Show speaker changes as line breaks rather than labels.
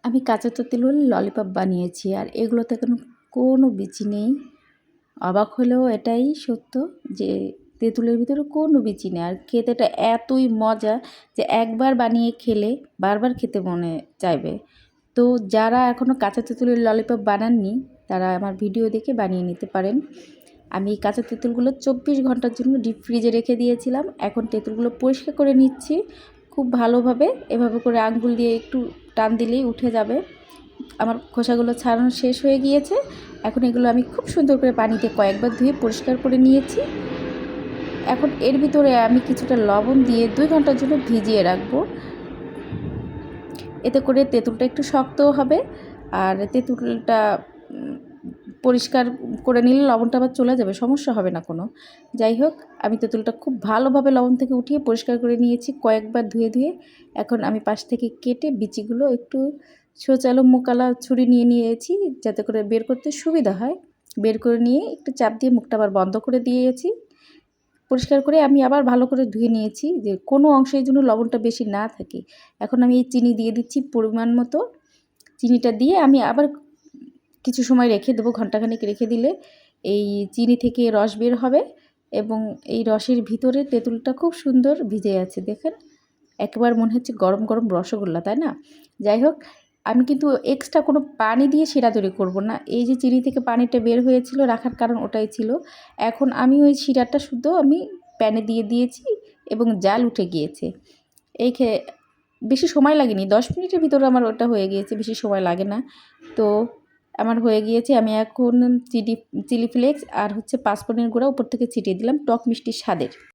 আমি কাঁচা তেঁতুলের ললিপপ বানিয়েছি আর এগুলোতে কোনো বিচি নেই। অবাক হলেও এটাই সত্য যে তেঁতুলের ভিতরে কোনো বিচি নেই। আর খেতে এটা এতই মজা যে একবার বানিয়ে খেলে বারবার খেতে মনে চাইবে। তো যারা এখনও কাঁচা তেঁতুলের ললিপপ বানাননি তারা আমার ভিডিও দেখে বানিয়ে নিতে পারেন। আমি কাঁচা তেঁতুলগুলো 24 ঘন্টার জন্য ডিপ ফ্রিজে রেখে দিয়েছিলাম। এখন তেঁতুলগুলো পরিষ্কার করে নিচ্ছি খুব ভালোভাবে। এভাবে করে আঙ্গুল দিয়ে একটু টান দিলেই উঠে যাবে। আমার খোসাগুলো ছাড়ানো শেষ হয়ে গিয়েছে। এখন এগুলো আমি খুব সুন্দর করে পানিতে কয়েকবার ধুয়ে পরিষ্কার করে নিয়েছি। এখন এর ভিতরে আমি কিছুটা লবণ দিয়ে 2 ঘন্টার জন্য ভিজিয়ে রাখবো। এতে করে তেঁতুলটা একটু শক্তও হবে আর তেঁতুলটা পরিষ্কার করে নিলে লবণটা আবার চলে যাবে, সমস্যা হবে না কোনো। যাই হোক, আমি তেঁতুলটা খুব ভালোভাবে লবণ থেকে উঠিয়ে পরিষ্কার করে নিয়েছি কয়েকবার ধুয়ে। এখন আমি পাশ থেকে কেটে বিচিগুলো একটু সোচালো মোকালা ছুরি নিয়ে নিয়েছি যাতে করে বের করতে সুবিধা হয়। বের করে নিয়ে একটু চাপ দিয়ে মুখটা আবার বন্ধ করে দিয়েছি। পরিষ্কার করে আমি আবার ভালো করে ধুয়ে নিয়েছি যে কোনো অংশের জন্য লবণটা বেশি না থাকে। এখন আমি এই চিনি দিয়ে দিচ্ছি পরিমাণ মতো। চিনিটা দিয়ে আমি আবার কিছু সময় রেখে দেবো, ঘন্টাখানেক রেখে দিলে এই চিনি থেকে রস বের হবে এবং এই রসের ভিতরে তেঁতুলটা খুব সুন্দর ভিজে আছে। দেখেন একবার মনে হচ্ছে গরম গরম রসগোল্লা, তাই না? যাই হোক, আমি কিন্তু এক্সট্রা কোনো পানি দিয়ে শিরা তৈরি করব না। এই যে চিনি থেকে পানিটা বের হয়েছিল রাখার কারণ ওটাই ছিল। এখন আমি ওই শিরাটা শুধু আমি প্যানে দিয়ে দিয়েছি এবং জাল উঠে গিয়েছে। এই বেশি সময় লাগেনি, 10 মিনিটের ভিতরে আমার ওটা হয়ে গিয়েছে, বেশি সময় লাগে না। তো আমার হয়ে গিয়েছে। আমি এখন চিলি ফ্লেক্স আর হচ্ছে পাঁচফোড়নের গুঁড়া উপর থেকে ছিটিয়ে দিলাম টক মিষ্টির স্বাদের।